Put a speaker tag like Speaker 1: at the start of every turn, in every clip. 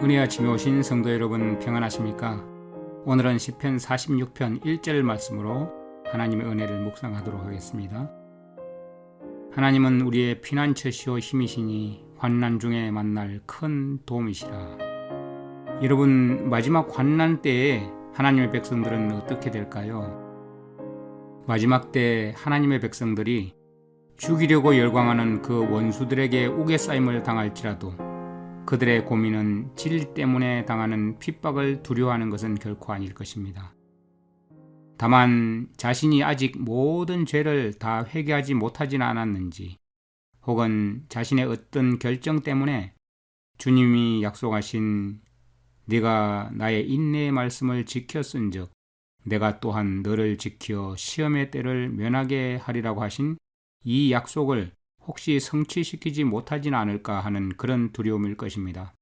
Speaker 1: 은혜 아침에 오신 성도 여러분 평안하십니까? 오늘은 시편 46편 1절 말씀으로 하나님의 은혜를 묵상하도록 하겠습니다. 하나님은 우리의 피난처시오 힘이시니 환난 중에 만날 큰 도움이시라. 여러분, 마지막 환난 때에 하나님의 백성들은 어떻게 될까요? 마지막 때 하나님의 백성들이 죽이려고 열광하는 그 원수들에게 우겨싸임을 당할지라도 그들의 고민은 진리 때문에 당하는 핍박을 두려워하는 것은 결코 아닐 것입니다. 다만 자신이 아직 모든 죄를 다 회개하지 못하진 않았는지, 혹은 자신의 어떤 결정 때문에 주님이 약속하신 네가 나의 인내의 말씀을 지켰은즉 내가 또한 너를 지켜 시험의 때를 면하게 하리라고 하신 이 약속을 혹시 성취시키지 못하진 않을까 하는 그런 두려움일 것입니다.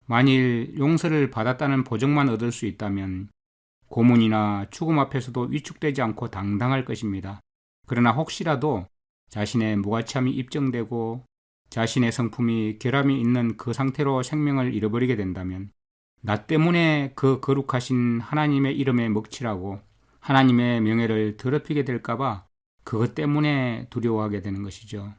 Speaker 1: 만일 용서를 받았다는 보증만 얻을 수 있다면 고문이나 죽음 앞에서도 위축되지 않고 당당할 것입니다. 그러나 혹시라도 자신의 무가치함이 입증되고 자신의 성품이 결함이 있는 그 상태로 생명을 잃어버리게 된다면 나 때문에 그 거룩하신 하나님의 이름에 먹칠하고 하나님의 명예를 더럽히게 될까봐 그것 때문에 두려워하게 되는 것이죠.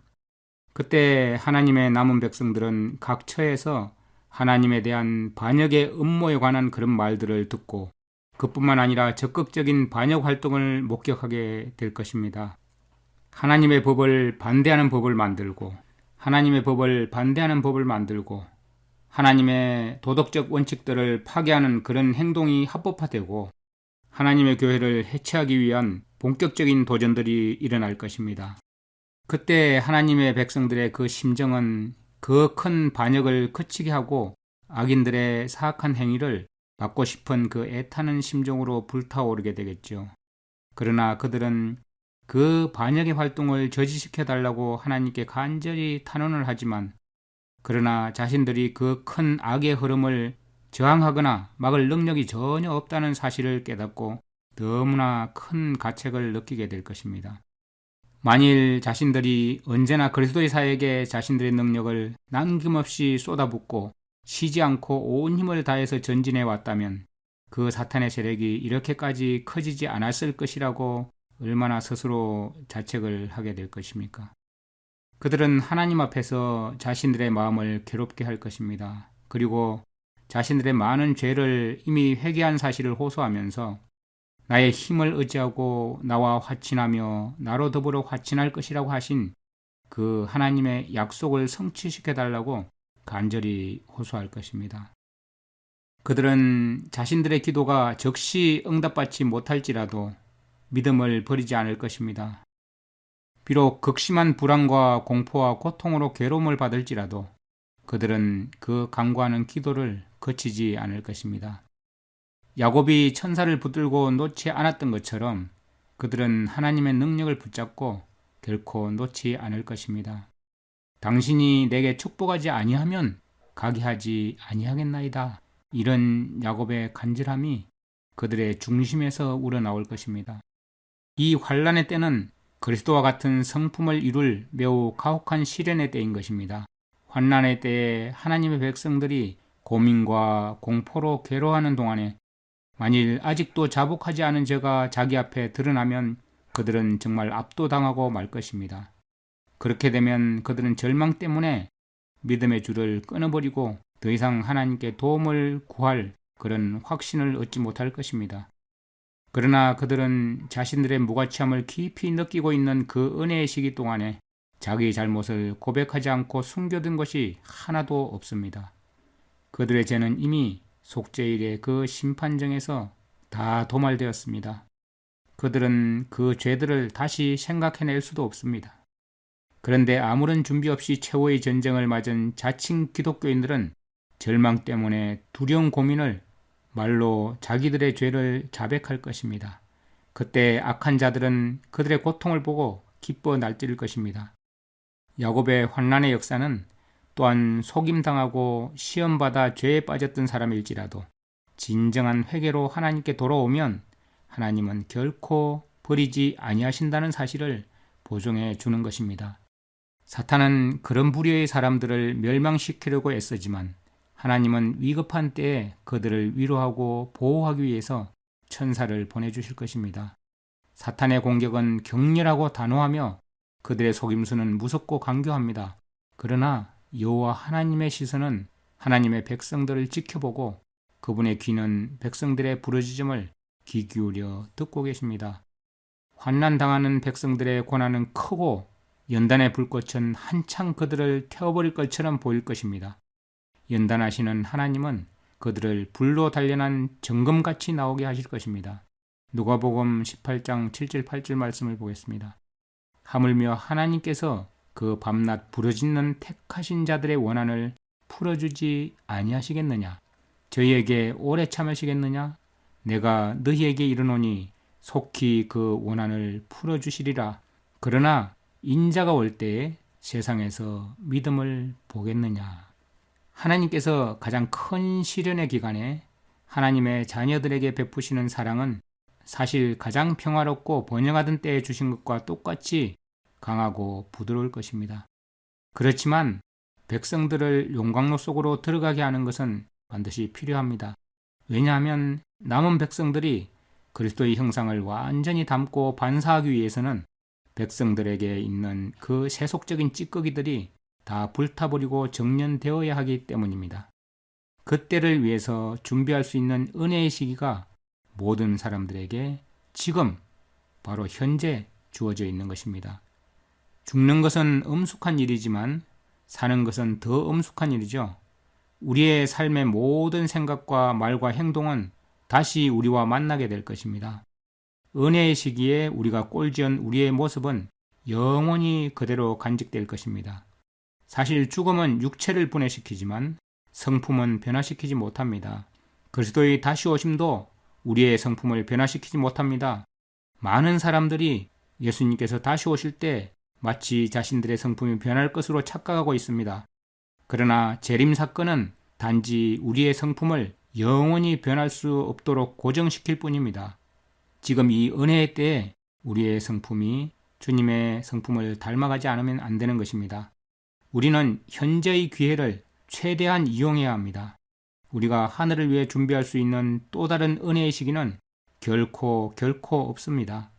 Speaker 1: 그때 하나님의 남은 백성들은 각 처에서 하나님에 대한 반역의 음모에 관한 그런 말들을 듣고 그뿐만 아니라 적극적인 반역 활동을 목격하게 될 것입니다. 하나님의 법을 반대하는 법을 만들고 하나님의 법을 반대하는 법을 만들고 하나님의 도덕적 원칙들을 파괴하는 그런 행동이 합법화되고 하나님의 교회를 해체하기 위한 본격적인 도전들이 일어날 것입니다. 그때 하나님의 백성들의 그 심정은 그 큰 반역을 그치게 하고 악인들의 사악한 행위를 막고 싶은 그 애타는 심정으로 불타오르게 되겠죠. 그러나 그들은 그 반역의 활동을 저지시켜달라고 하나님께 간절히 탄원을 하지만 그러나 자신들이 그 큰 악의 흐름을 저항하거나 막을 능력이 전혀 없다는 사실을 깨닫고 너무나 큰 가책을 느끼게 될 것입니다. 만일 자신들이 언제나 그리스도의 사역에 자신들의 능력을 남김없이 쏟아붓고 쉬지 않고 온 힘을 다해서 전진해 왔다면 그 사탄의 세력이 이렇게까지 커지지 않았을 것이라고 얼마나 스스로 자책을 하게 될 것입니까? 그들은 하나님 앞에서 자신들의 마음을 괴롭게 할 것입니다. 그리고 자신들의 많은 죄를 이미 회개한 사실을 호소하면서 나의 힘을 의지하고 나와 화친하며 나로 더불어 화친할 것이라고 하신 그 하나님의 약속을 성취시켜달라고 간절히 호소할 것입니다. 그들은 자신들의 기도가 적시 응답받지 못할지라도 믿음을 버리지 않을 것입니다. 비록 극심한 불안과 공포와 고통으로 괴로움을 받을지라도 그들은 그 간구하는 기도를 거치지 않을 것입니다. 야곱이 천사를 붙들고 놓지 않았던 것처럼 그들은 하나님의 능력을 붙잡고 결코 놓지 않을 것입니다. 당신이 내게 축복하지 아니하면 가게 하지 아니하겠나이다. 이런 야곱의 간절함이 그들의 중심에서 우러나올 것입니다. 이 환난의 때는 그리스도와 같은 성품을 이룰 매우 가혹한 시련의 때인 것입니다. 환난의 때에 하나님의 백성들이 고민과 공포로 괴로워하는 동안에 만일 아직도 자복하지 않은 죄가 자기 앞에 드러나면 그들은 정말 압도당하고 말 것입니다. 그렇게 되면 그들은 절망 때문에 믿음의 줄을 끊어버리고 더 이상 하나님께 도움을 구할 그런 확신을 얻지 못할 것입니다. 그러나 그들은 자신들의 무가치함을 깊이 느끼고 있는 그 은혜의 시기 동안에 자기 잘못을 고백하지 않고 숨겨둔 것이 하나도 없습니다. 그들의 죄는 이미 속죄일의 그 심판정에서 다 도말되었습니다. 그들은 그 죄들을 다시 생각해낼 수도 없습니다. 그런데 아무런 준비 없이 최후의 전쟁을 맞은 자칭 기독교인들은 절망 때문에 두려운 고민을 말로 자기들의 죄를 자백할 것입니다. 그때 악한 자들은 그들의 고통을 보고 기뻐 날뛸 것입니다. 야곱의 환난의 역사는 또한 속임당하고 시험받아 죄에 빠졌던 사람일지라도 진정한 회개로 하나님께 돌아오면 하나님은 결코 버리지 아니하신다는 사실을 보증해 주는 것입니다. 사탄은 그런 부류의 사람들을 멸망시키려고 애쓰지만 하나님은 위급한 때에 그들을 위로하고 보호하기 위해서 천사를 보내주실 것입니다. 사탄의 공격은 격렬하고 단호하며 그들의 속임수는 무섭고 간교합니다. 그러나 여호와 하나님의 시선은 하나님의 백성들을 지켜보고 그분의 귀는 백성들의 부르짖음을 귀 기울여 듣고 계십니다. 환난당하는 백성들의 고난은 크고 연단의 불꽃은 한창 그들을 태워버릴 것처럼 보일 것입니다. 연단하시는 하나님은 그들을 불로 단련한 정금같이 나오게 하실 것입니다. 누가복음 18장 7절 8절 말씀을 보겠습니다. 하물며 하나님께서 그 밤낮 부르짖는 택하신 자들의 원한을 풀어주지 아니하시겠느냐? 저희에게 오래 참으시겠느냐? 내가 너희에게 이르노니 속히 그 원한을 풀어주시리라. 그러나 인자가 올 때에 세상에서 믿음을 보겠느냐? 하나님께서 가장 큰 시련의 기간에 하나님의 자녀들에게 베푸시는 사랑은 사실 가장 평화롭고 번영하던 때에 주신 것과 똑같이 강하고 부드러울 것입니다. 그렇지만 백성들을 용광로 속으로 들어가게 하는 것은 반드시 필요합니다. 왜냐하면 남은 백성들이 그리스도의 형상을 완전히 담고 반사하기 위해서는 백성들에게 있는 그 세속적인 찌꺼기들이 다 불타버리고 정련되어야 하기 때문입니다. 그때를 위해서 준비할 수 있는 은혜의 시기가 모든 사람들에게 지금 바로 현재 주어져 있는 것입니다. 죽는 것은 엄숙한 일이지만 사는 것은 더 엄숙한 일이죠. 우리의 삶의 모든 생각과 말과 행동은 다시 우리와 만나게 될 것입니다. 은혜의 시기에 우리가 꼴지은 우리의 모습은 영원히 그대로 간직될 것입니다. 사실 죽음은 육체를 분해시키지만 성품은 변화시키지 못합니다. 그리스도의 다시 오심도 우리의 성품을 변화시키지 못합니다. 많은 사람들이 예수님께서 다시 오실 때 마치 자신들의 성품이 변할 것으로 착각하고 있습니다. 그러나 재림 사건은 단지 우리의 성품을 영원히 변할 수 없도록 고정시킬 뿐입니다. 지금 이 은혜의 때에 우리의 성품이 주님의 성품을 닮아가지 않으면 안 되는 것입니다. 우리는 현재의 기회를 최대한 이용해야 합니다. 우리가 하늘을 위해 준비할 수 있는 또 다른 은혜의 시기는 결코 없습니다.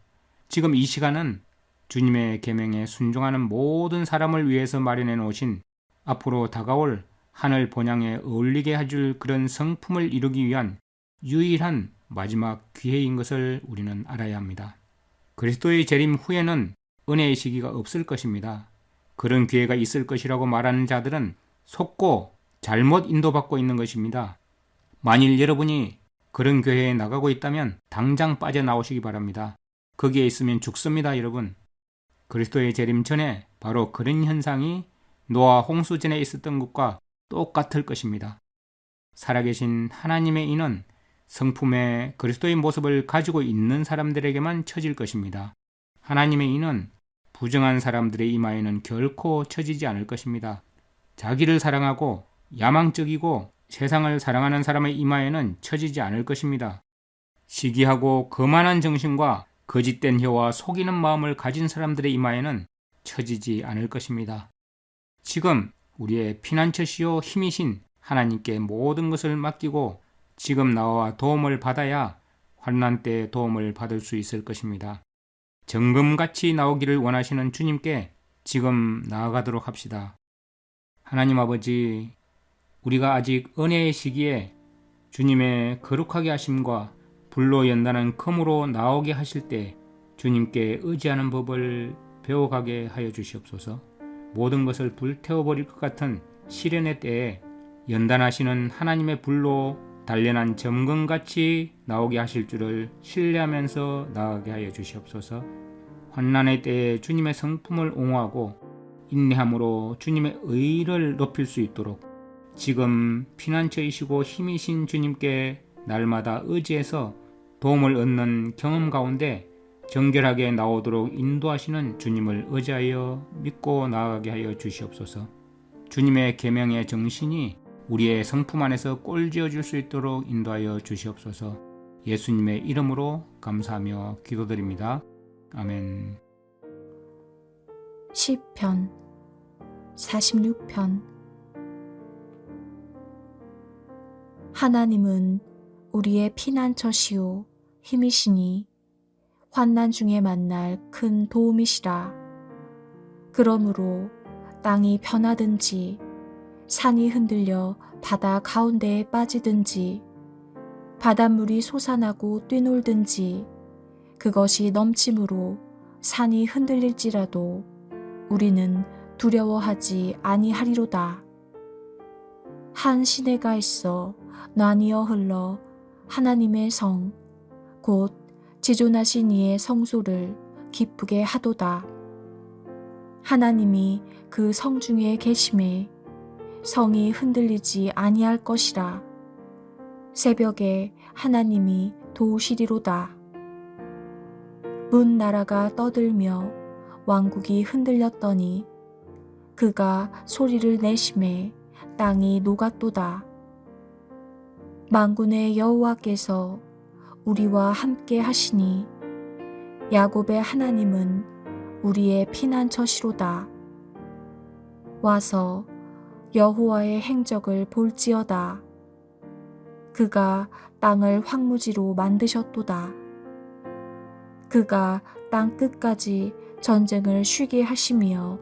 Speaker 1: 지금 이 시간은 주님의 계명에 순종하는 모든 사람을 위해서 마련해 놓으신 앞으로 다가올 하늘 본향에 어울리게 해줄 그런 성품을 이루기 위한 유일한 마지막 기회인 것을 우리는 알아야 합니다. 그리스도의 재림 후에는 은혜의 시기가 없을 것입니다. 그런 기회가 있을 것이라고 말하는 자들은 속고 잘못 인도받고 있는 것입니다. 만일 여러분이 그런 교회에 나가고 있다면 당장 빠져나오시기 바랍니다. 거기에 있으면 죽습니다, 여러분. 그리스도의 재림 전에 바로 그런 현상이 노아 홍수 전에 있었던 것과 똑같을 것입니다. 살아계신 하나님의 인은 성품의 그리스도의 모습을 가지고 있는 사람들에게만 처질 것입니다. 하나님의 인은 부정한 사람들의 이마에는 결코 처지지 않을 것입니다. 자기를 사랑하고 야망적이고 세상을 사랑하는 사람의 이마에는 처지지 않을 것입니다. 시기하고 거만한 정신과 거짓된 혀와 속이는 마음을 가진 사람들의 이마에는 처지지 않을 것입니다. 지금 우리의 피난처시요 힘이신 하나님께 모든 것을 맡기고 지금 나와 도움을 받아야 환난 때 도움을 받을 수 있을 것입니다. 정금같이 나오기를 원하시는 주님께 지금 나아가도록 합시다. 하나님 아버지, 우리가 아직 은혜의 시기에 주님의 거룩하게 하심과 불로 연다는 검으로 나오게 하실 때 주님께 의지하는 법을 배워가게 하여 주시옵소서. 모든 것을 불태워버릴 것 같은 시련의 때에 연단하시는 하나님의 불로 단련한 점검같이 나오게 하실 줄을 신뢰하면서 나아가게 하여 주시옵소서. 환난의 때에 주님의 성품을 옹호하고 인내함으로 주님의 의를 높일 수 있도록 지금 피난처이시고 힘이신 주님께 날마다 의지해서 도움을 얻는 경험 가운데 정결하게 나오도록 인도하시는 주님을 의지하여 믿고 나아가게 하여 주시옵소서. 주님의 계명의 정신이 우리의 성품 안에서 꼴지어 줄 수 있도록 인도하여 주시옵소서. 예수님의 이름으로 감사하며 기도드립니다. 아멘.
Speaker 2: 시편 46편 하나님은 우리의 피난처시요 힘이시니 환난 중에 만날 큰 도움이시라. 그러므로 땅이 변하든지 산이 흔들려 바다 가운데에 빠지든지 바닷물이 솟아나고 뛰놀든지 그것이 넘침으로 산이 흔들릴지라도 우리는 두려워하지 아니하리로다. 한 시내가 있어 나뉘어 흘러 하나님의 성 곧 지존하신 이의 성소를 기쁘게 하도다. 하나님이 그 성 중에 계심에 성이 흔들리지 아니할 것이라. 새벽에 하나님이 도우시리로다. 문 나라가 떠들며 왕국이 흔들렸더니 그가 소리를 내심에 땅이 녹았도다. 만군의 여호와께서 우리와 함께 하시니 야곱의 하나님은 우리의 피난처시로다. 와서 여호와의 행적을 볼지어다. 그가 땅을 황무지로 만드셨도다. 그가 땅 끝까지 전쟁을 쉬게 하시며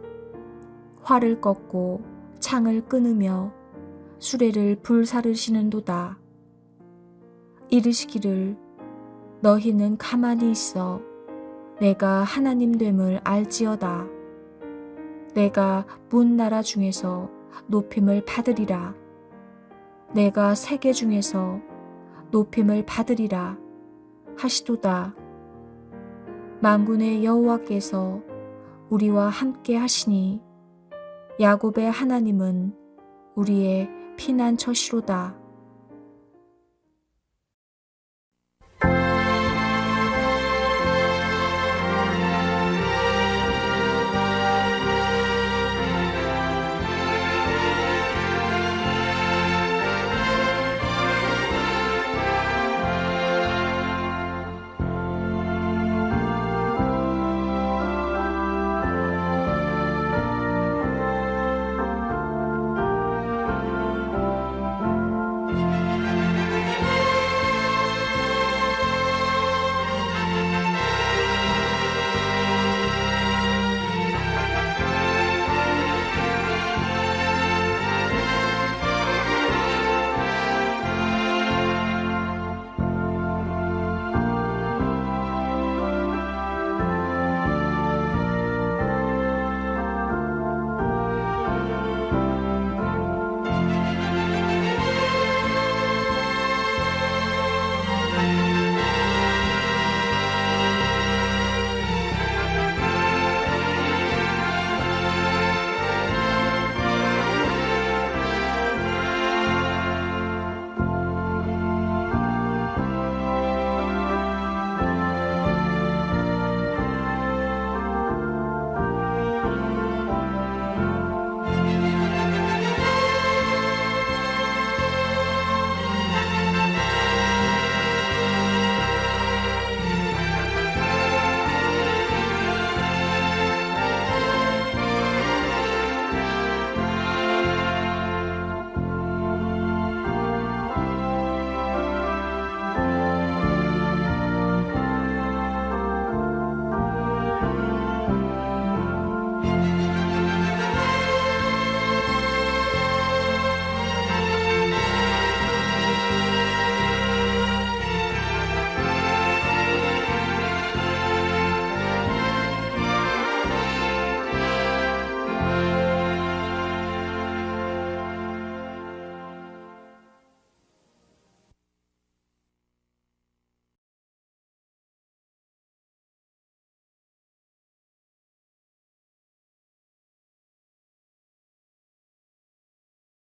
Speaker 2: 활을 꺾고 창을 끊으며 수레를 불사르시는도다. 이르시기를 너희는 가만히 있어 내가 하나님 됨을 알지어다. 내가 문 나라 중에서 높임을 받으리라. 내가 세계 중에서 높임을 받으리라 하시도다. 만군의 여호와께서 우리와 함께 하시니 야곱의 하나님은 우리의 피난처시로다.